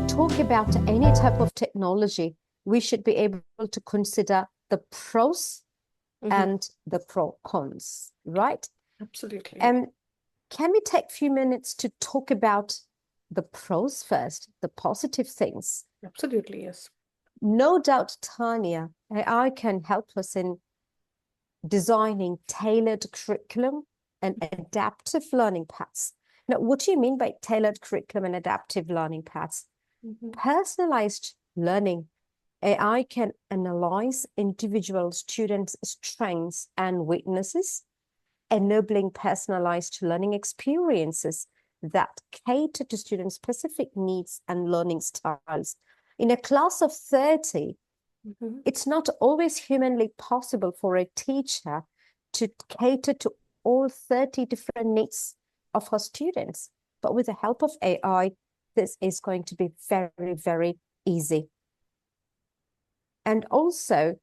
talk about any type of technology, we should be able to consider the pros and the cons, right? Absolutely. Can we take a few minutes to talk about the pros first, the positive things? Absolutely, yes. No doubt, Tanya, AI can help us in designing tailored curriculum and adaptive learning paths. Now, what do you mean by tailored curriculum and adaptive learning paths? Personalized learning. AI can analyze individual students' strengths and weaknesses, enabling personalized learning experiences that cater to students' specific needs and learning styles. In a class of 30, it's not always humanly possible for a teacher to cater to all 30 different needs of her students. But with the help of AI, this is going to be very, very easy. And also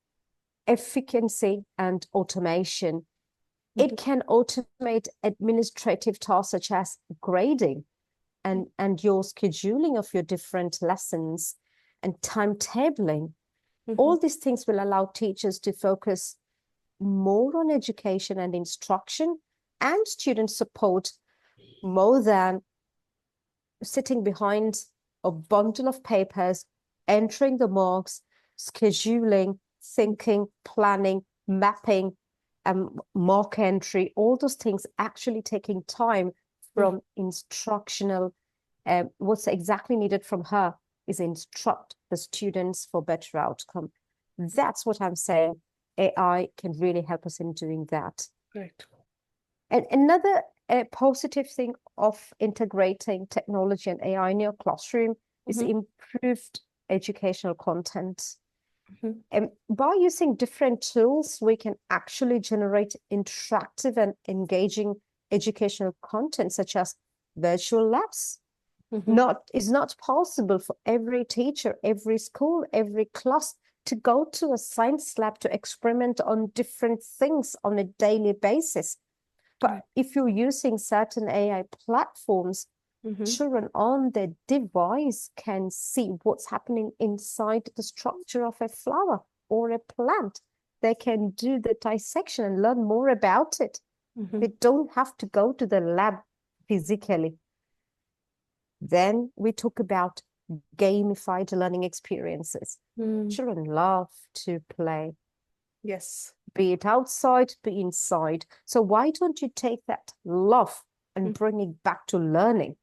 efficiency and automation. It can automate administrative tasks such as grading and your scheduling of your different lessons and timetabling. All these things will allow teachers to focus more on education and instruction and student support more than sitting behind a bundle of papers, entering the marks, scheduling, thinking, planning, mapping, mark entry, all those things actually taking time from instructional. What's exactly needed from her is instruct the students for better outcome. That's what I'm saying. AI can really help us in doing that. Right. And another positive thing of integrating technology and AI in your classroom is improved educational content. And by using different tools, we can actually generate interactive and engaging educational content, such as virtual labs. It's not possible for every teacher, every school, every class to go to a science lab to experiment on different things on a daily basis. But if you're using certain AI platforms, children on their device can see what's happening inside the structure of a flower or a plant. They can do the dissection and learn more about it. They don't have to go to the lab physically. Then we talk about gamified learning experiences. Children love to play. Yes. Be it outside, be inside. So why don't you take that love and bring it back to learning?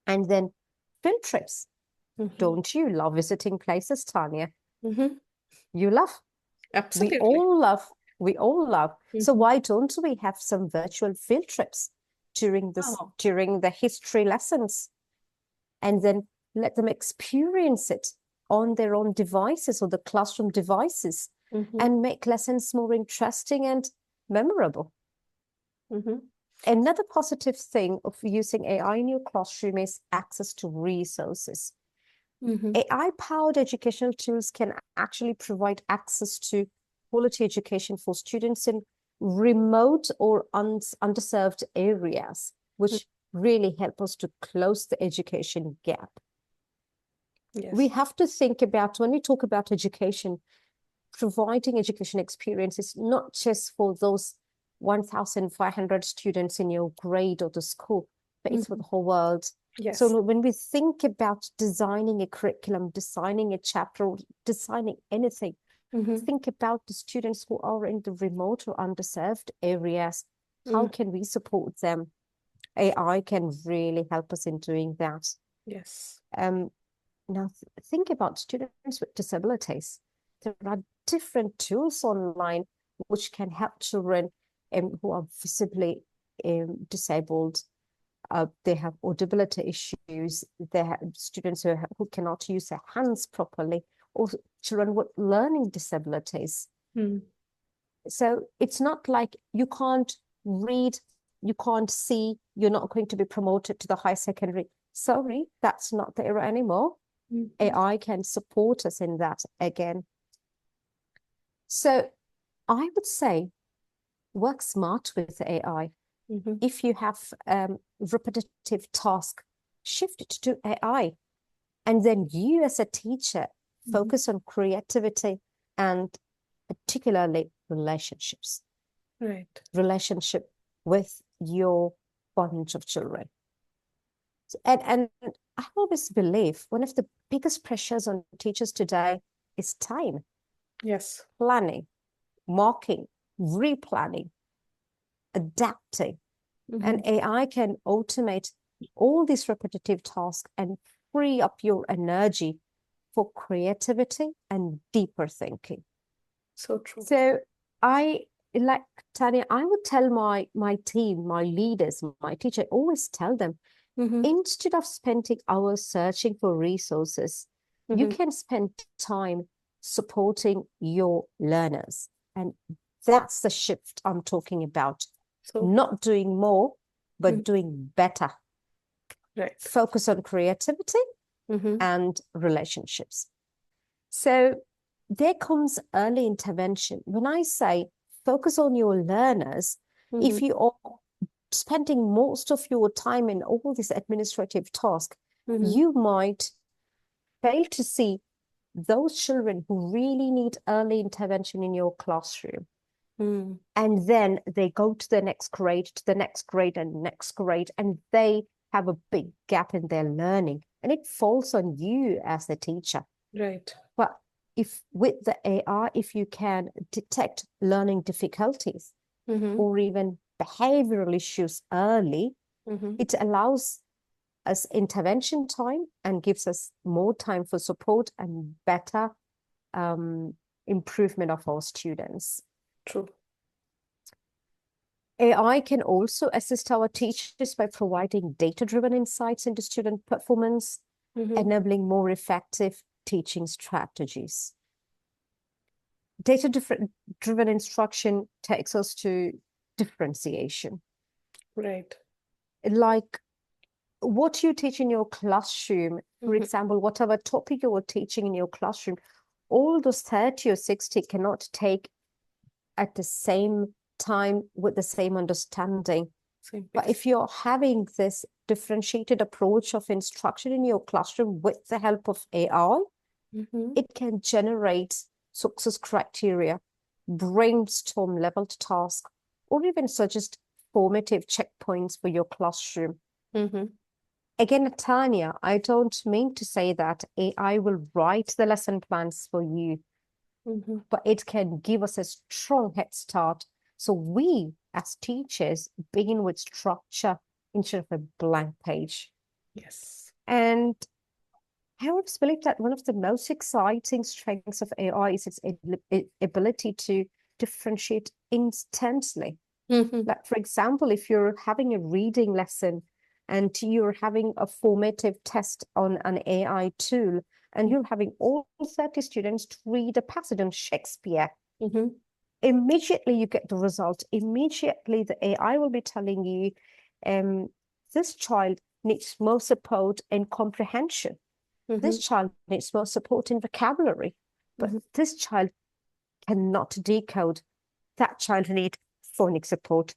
And then field trips. Don't you love visiting places, Tanya? You love. Absolutely. We all love. We all love. So why don't we have some virtual field trips during the history lessons? And then let them experience it on their own devices or the classroom devices and make lessons more interesting and memorable. Another positive thing of using AI in your classroom is access to resources. AI-powered educational tools can actually provide access to quality education for students in remote or underserved areas, which really help us to close the education gap. Yes. We have to think about, when we talk about education, providing education experience is not just for those 1,500 students in your grade or the school, but it's for the whole world. Yes. So when we think about designing a curriculum, designing a chapter, or designing anything, think about the students who are in the remote or underserved areas. How can we support them? AI can really help us in doing that. Yes. Now think about students with disabilities. There are different tools online which can help children who are visibly disabled. They have audibility issues. They have students who cannot use their hands properly, or children with learning disabilities. So it's not like you can't read, you can't see, you're not going to be promoted to the high secondary. Sorry, that's not the era anymore. AI can support us in that again. So I would say work smart with AI. If you have repetitive task, shift it to AI. And then you as a teacher focus on creativity and particularly relationships. Right. Relationship with your bunch of children. And I always believe one of the biggest pressures on teachers today is time. Yes. Planning, marking, replanning, adapting. And AI can automate all these repetitive tasks and free up your energy for creativity and deeper thinking. So true. So like Tanya, I would tell my team, my leaders, my teacher, I always tell them, instead of spending hours searching for resources, you can spend time supporting your learners. And that's the shift I'm talking about. So Not doing more, but doing better. right. Focus on creativity and relationships. So there comes early intervention. When I say focus on your learners, if you are spending most of your time in all these administrative tasks, you might fail to see those children who really need early intervention in your classroom. And then they go to the next grade, and next grade, and they have a big gap in their learning. And it falls on you as a teacher. Right. But if with the AI, if you can detect learning difficulties or even behavioral issues early, it allows us intervention time and gives us more time for support and better improvement of our students. True. AI can also assist our teachers by providing data-driven insights into student performance, enabling more effective teaching strategies. Data-driven instruction takes us to differentiation. Right. Like what you teach in your classroom, for example, whatever topic you're teaching in your classroom, all those 30 or 60 cannot take at the same time with the same understanding. But if you're having this differentiated approach of instruction in your classroom with the help of AI, it can generate success criteria, brainstorm leveled tasks, or even suggest formative checkpoints for your classroom. Again, Tanya, I don't mean to say that AI will write the lesson plans for you, but it can give us a strong head start. So we, as teachers, begin with structure instead of a blank page. Yes. And I always believe that one of the most exciting strengths of AI is its ability to differentiate instantly. Like, for example, if you're having a reading lesson and you're having a formative test on an AI tool, and you're having all 30 students to read a passage on Shakespeare, immediately you get the result. Immediately the AI will be telling you, this child needs more support in comprehension. This child needs more support in vocabulary, but this child cannot decode. That child needs phonics support.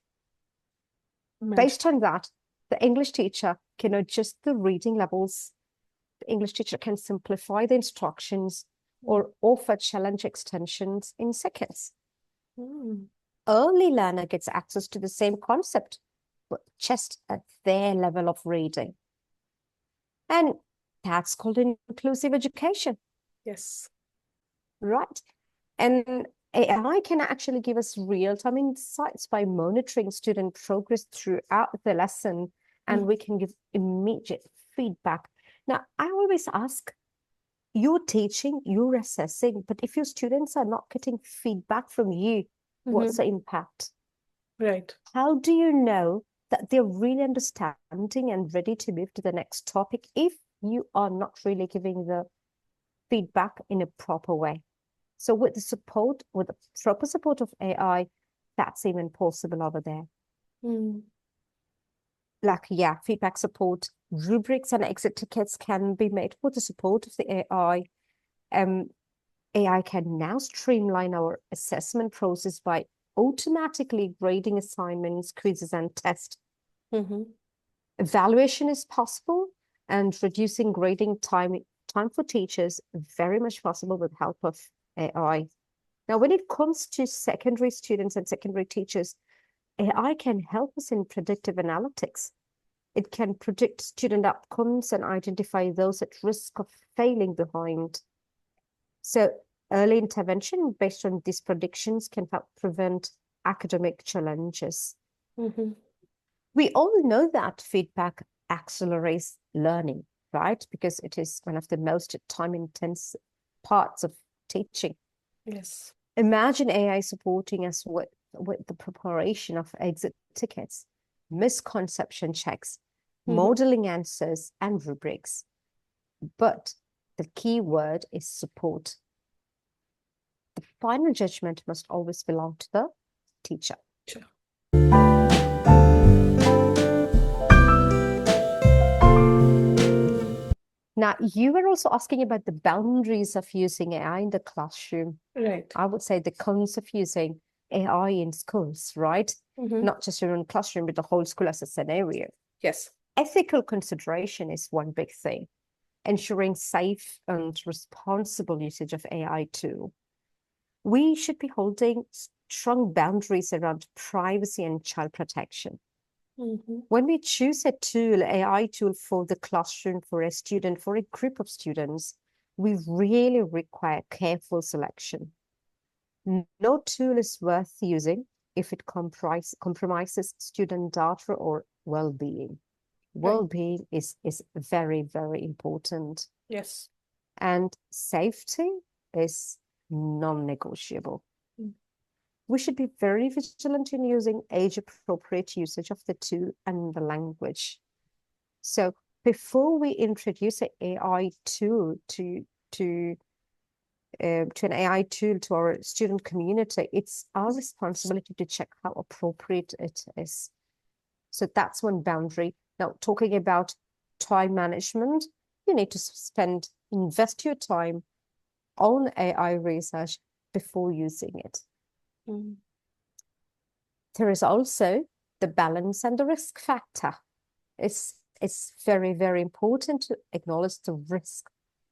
Based on that, the English teacher can adjust the reading levels. The English teacher can simplify the instructions or offer challenge extensions in seconds. Early learner gets access to the same concept, but just at their level of reading. And that's called inclusive education. Yes. Right. And AI can actually give us real-time insights by monitoring student progress throughout the lesson, and we can give immediate feedback. Now, I always ask, you're teaching, you're assessing, but if your students are not getting feedback from you, what's the impact? Right. How do you know that they're really understanding and ready to move to the next topic if you are not really giving the feedback in a proper way? So with the proper support of AI, that's even possible over there. Like, yeah, feedback support, rubrics and exit tickets can be made with the support of the AI. AI can now streamline our assessment process by automatically grading assignments, quizzes, and tests. Evaluation is possible, and reducing grading time time for teachers, very much possible with help of AI. Now, when it comes to secondary students and secondary teachers, AI can help us in predictive analytics. It can predict student outcomes and identify those at risk of failing behind. So early intervention based on these predictions can help prevent academic challenges. Mm-hmm. We all know that feedback accelerates learning, right? Because it is one of the most time-intensive parts of teaching. Yes. Imagine AI supporting us with the preparation of exit tickets, misconception checks, modeling answers, and rubrics. But the key word is support. The final judgment must always belong to the teacher. Sure. Now, you were also asking about the boundaries of using AI in the classroom. Right. I would say the cons of using AI in schools, right? Not just your own classroom, but the whole school as a scenario. Yes. Ethical consideration is one big thing. Ensuring safe and responsible usage of AI tool. We should be holding strong boundaries around privacy and child protection. When we choose a tool, AI tool for the classroom, for a student, for a group of students, we really require careful selection. No tool is worth using if it compromises student data or well-being. Well-being is very, very important. Yes. And safety is non-negotiable. We should be very vigilant in using age-appropriate usage of the tool and the language. So before we introduce an AI tool to an AI tool to our student community, it's our responsibility to check how appropriate it is. So that's one boundary. Now, talking about time management, you need to invest your time on AI research before using it. There is also the balance and the risk factor. It's very, very important to acknowledge the risk,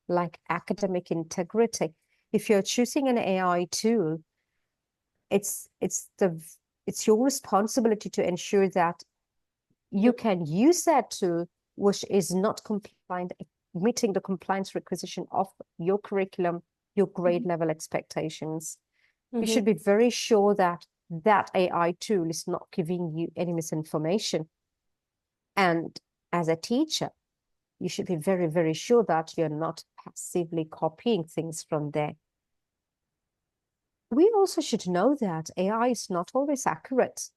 like academic integrity. If you're choosing an AI tool, it's your responsibility to ensure that you can use that tool, which is not meeting the compliance requisition of your curriculum, your grade level expectations. You should be very sure that that AI tool is not giving you any misinformation. And as a teacher, you should be very, very sure that you're not passively copying things from there. We also should know that AI is not always accurate,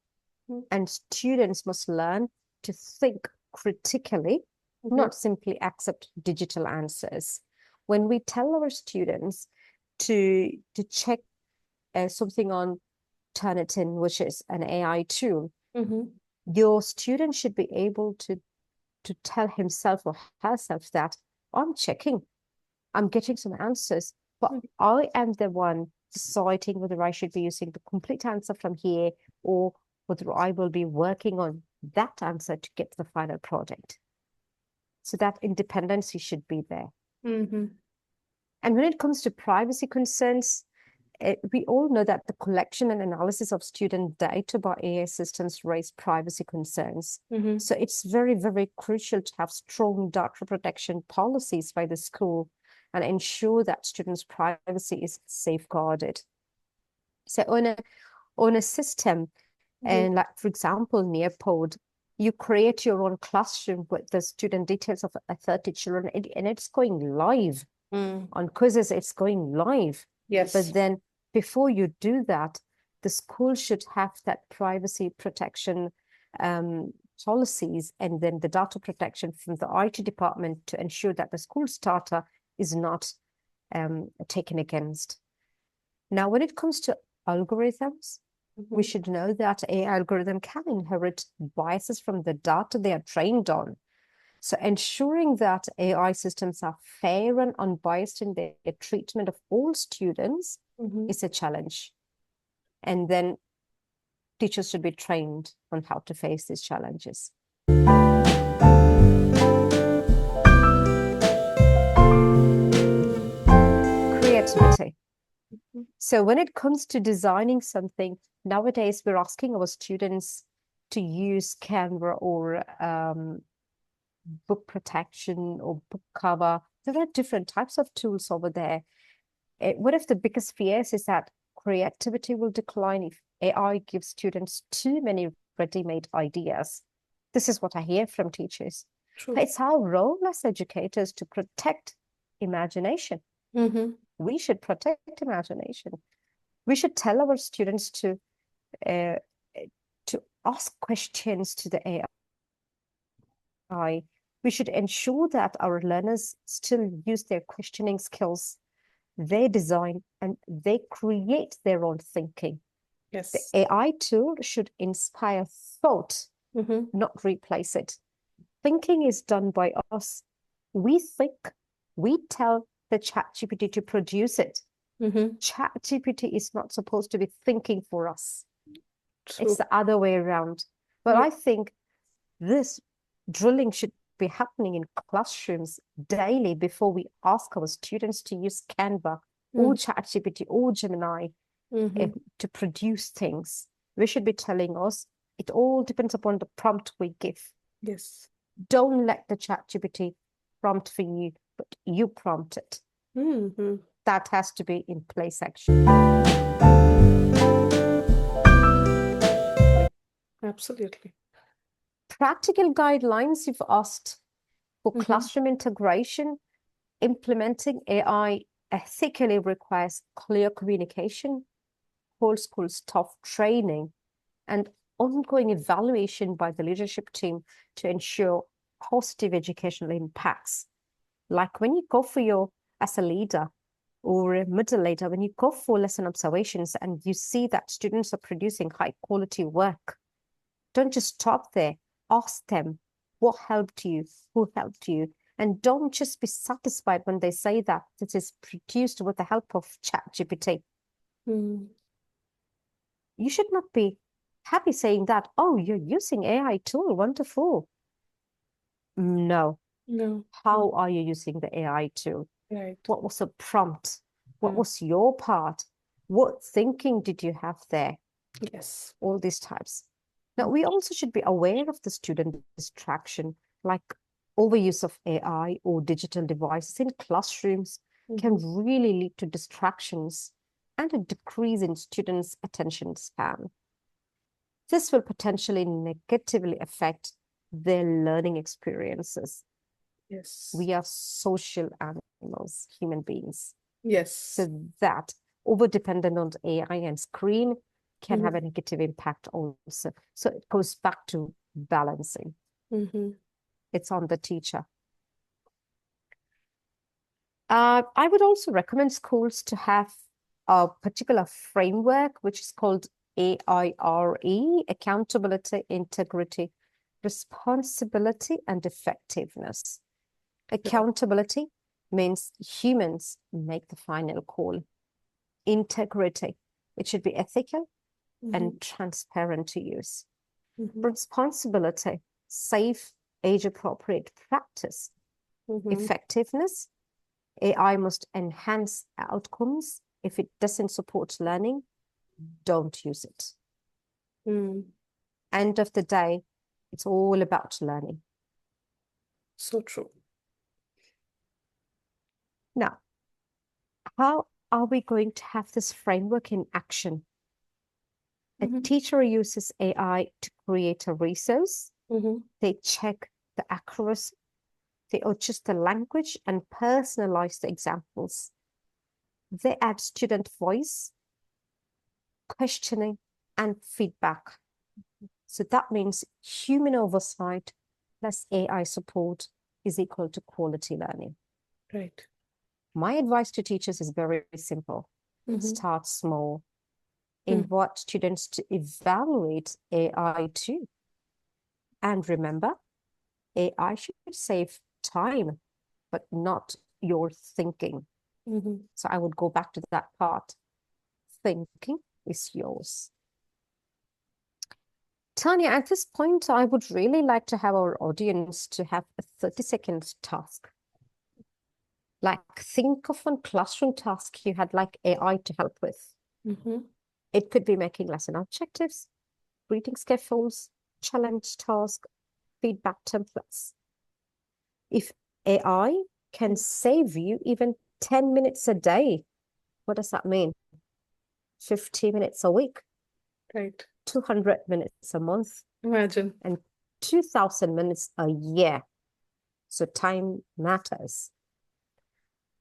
and students must learn to think critically, not simply accept digital answers. When we tell our students to check something on Turnitin, which is an AI tool, your student should be able to tell himself or herself that I'm checking, I'm getting some answers, but I am the one deciding whether I should be using the complete answer from here or whether I will be working on that answer to get the final product. So that independency should be there. And when it comes to privacy concerns, we all know that the collection and analysis of student data by AI systems raise privacy concerns. So it's very, very crucial to have strong data protection policies by the school and ensure that students' privacy is safeguarded. So on a system, and like, for example, Nearpod, you create your own classroom with the student details of 30 children, and it's going live. On quizzes, it's going live. Yes. But then before you do that, the school should have that privacy protection policies and then the data protection from the IT department to ensure that the school's data is not taken against. Now, when it comes to algorithms, we should know that AI algorithm can inherit biases from the data they are trained on. So ensuring that AI systems are fair and unbiased in their treatment of all students is a challenge. And then teachers should be trained on how to face these challenges. So when it comes to designing something, nowadays we're asking our students to use Canva or book protection or book cover. There are different types of tools over there. One of the biggest fears is that creativity will decline if AI gives students too many ready-made ideas. This is what I hear from teachers. True. But it's our role as educators to protect imagination. We should protect imagination. We should tell our students to ask questions to the AI. We should ensure that our learners still use their questioning skills, they design, and they create their own thinking. Yes. The AI tool should inspire thought, not replace it. Thinking is done by us. We think, we tell the ChatGPT to produce it. ChatGPT is not supposed to be thinking for us. True. It's the other way around. But Yeah. I think this drilling should be happening in classrooms daily before we ask our students to use Canva or ChatGPT or Gemini to produce things. We should be telling us it all depends upon the prompt we give. Yes. Don't let the ChatGPT prompt for you, but you prompt it. That has to be in place, actually. Absolutely. Practical guidelines you've asked for classroom integration. Implementing AI ethically requires clear communication, whole school staff training, and ongoing evaluation by the leadership team to ensure positive educational impacts. Like when you go for as a leader or a middle leader, when you go for lesson observations and you see that students are producing high quality work, don't just stop there. Ask them, what helped you? Who helped you? And don't just be satisfied when they say that this is produced with the help of ChatGPT. You should not be happy saying that, oh, you're using AI tool, wonderful. No. How are you using the AI tool? Right. What was the prompt? What was your part? What thinking did you have there? Yes. All these types. Now, we also should be aware of the student distraction, like overuse of AI or digital devices in classrooms can really lead to distractions and a decrease in students' attention span. This will potentially negatively affect their learning experiences. Yes. We are social animals, human beings. Yes. So that over-dependent on AI and screen can have a negative impact also. So it goes back to balancing. It's on the teacher. I would also recommend schools to have a particular framework, which is called AIRE, accountability, integrity, responsibility, and effectiveness. Accountability means humans make the final call. Integrity, it should be ethical and transparent to use. Responsibility, safe, age-appropriate practice. Effectiveness, AI must enhance outcomes. If it doesn't support learning, don't use it. End of the day, it's all about learning. So true. Now, how are we going to have this framework in action? A teacher uses AI to create a resource. They check the accuracy, they adjust the language and personalize the examples. They add student voice, questioning, and feedback. So that means human oversight plus AI support is equal to quality learning. Right. My advice to teachers is very simple. Start small. Invite students to evaluate AI too. And remember, AI should save time, but not your thinking. So I would go back to that part. Thinking is yours. Tanya, at this point, I would really like to have our audience to have a 30-second task. Like think of one classroom task you had like AI to help with. Mm-hmm. It could be making lesson objectives, reading scaffolds, challenge tasks, feedback templates. If AI can save you even 10 minutes a day, what does that mean? 50 minutes a week, Right. 200 minutes a month, Imagine. and 2,000 minutes a year. So time matters.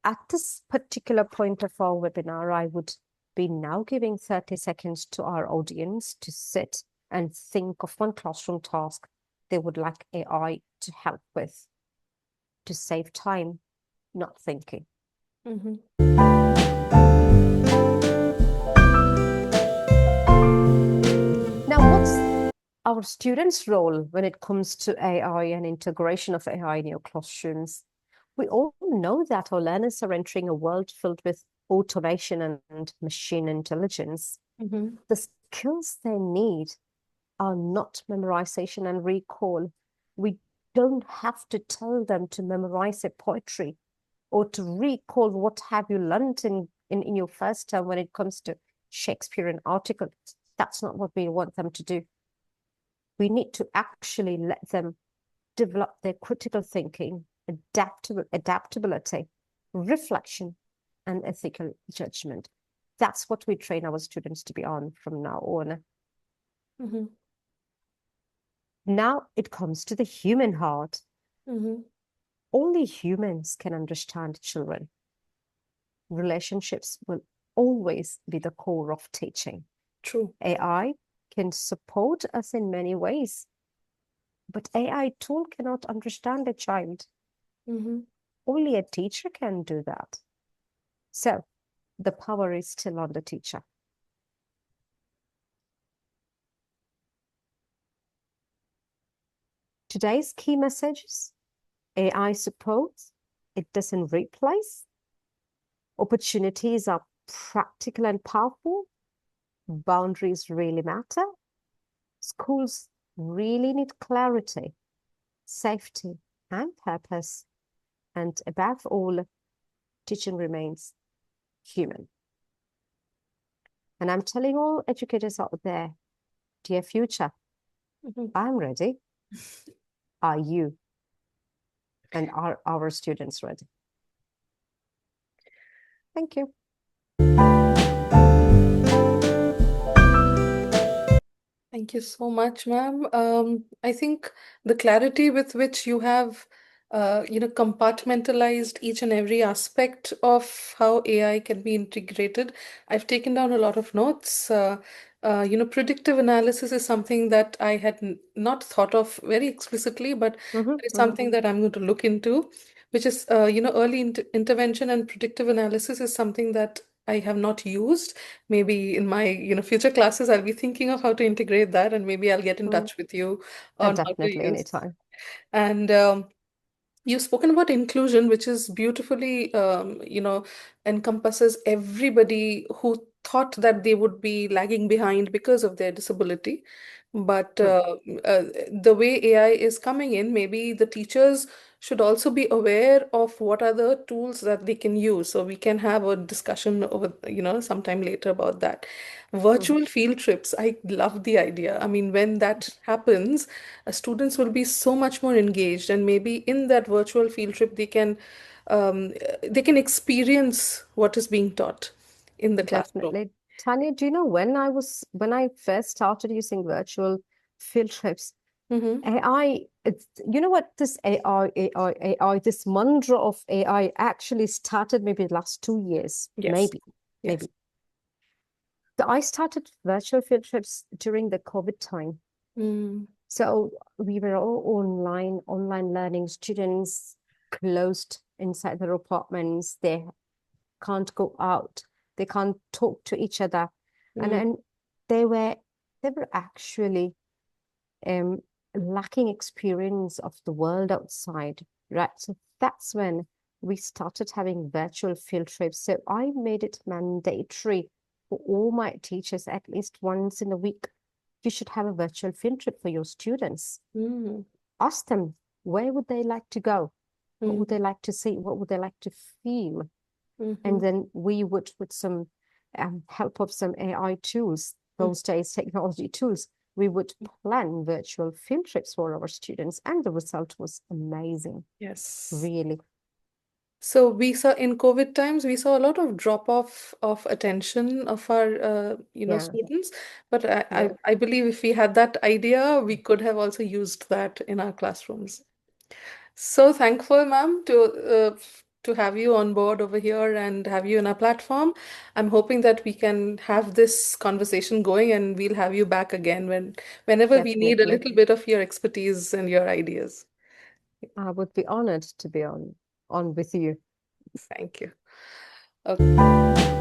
At this particular point of our webinar, I would be now giving 30 seconds to our audience to sit and think of one classroom task they would like AI to help with, to save time, not thinking. Mm-hmm. Now, what's our students' role when it comes to AI and integration of AI in your classrooms? We all know that our learners are entering a world filled with automation and machine intelligence. Mm-hmm. The skills they need are not memorization and recall. We don't have to tell them to memorize a poetry or to recall what have you learned in your first term when it comes to Shakespearean articles. That's not what we want them to do. We need to actually let them develop their critical thinking, adaptability, reflection, and ethical judgment. That's what we train our students to be on from now on. Mm-hmm. Now it comes to the human heart. Mm-hmm. Only humans can understand children. Relationships will always be the core of teaching. True. AI can support us in many ways, but AI tool cannot understand a child. Mm-hmm. Only a teacher can do that. So the power is still on the teacher. Today's key messages: AI supports, it doesn't replace. Opportunities are practical and powerful. Boundaries really matter. Schools really need clarity, safety, and purpose. And above all, teaching remains human. And I'm telling all educators out there, dear future, Mm-hmm. I'm ready. Are you? And are our students ready? Thank you. Thank you so much, ma'am. I think the clarity with which you have, compartmentalized each and every aspect of how AI can be integrated. I've taken down a lot of notes. Predictive analysis is something that I had not thought of very explicitly, but it is something that I'm going to look into, which is, early intervention and predictive analysis is something that I have not used. Maybe in my future classes I'll be thinking of how to integrate that, and maybe I'll get in Mm-hmm. touch with you on how to Definitely, use. anytime. And you've spoken about inclusion, which is beautifully, encompasses everybody who thought that they would be lagging behind because of their disability. But Hmm. the way AI is coming in, maybe the teachers should also be aware of what are the tools that they can use. So we can have a discussion over, sometime later about that. Mhm. Virtual field trips, I love the idea. I mean, when that happens, students will be so much more engaged, and maybe in that virtual field trip they can experience what is being taught in the classroom. Definitely. Tanya, do you know when I first started using virtual field trips, Mm-hmm. AI, you know what, this AI, this mantra of AI actually started maybe the last 2 years, Yes. maybe, Yes. maybe. So I started virtual field trips during the COVID time. Mm. So we were all online learning, students closed inside their apartments. They can't go out. They can't talk to each other. And Mm. then they were actually um lacking experience of the world outside, right? So that's when we started having virtual field trips. So I made it mandatory for all my teachers at least once in a week. You should have a virtual field trip for your students. Mm. Ask them where would they like to go. What would Mm. they like to see? What would they like to feel? Mhm. And then we would, with some help of some AI tools, Mm. those days technology tools, we would plan virtual field trips for our students, and the result was amazing, Yes. really. So we saw in COVID times, we saw a lot of drop off of attention of our, Yeah, students. But I, I, yeah, I believe if we had that idea, we could have also used that in our classrooms. So thankful, ma'am, to have you on board over here and have you in our platform. I'm hoping that we can have this conversation going, and we'll have you back again whenever we need a definitely. little bit of your expertise and your ideas. I would be honored to be on with you. Thank you. Okay.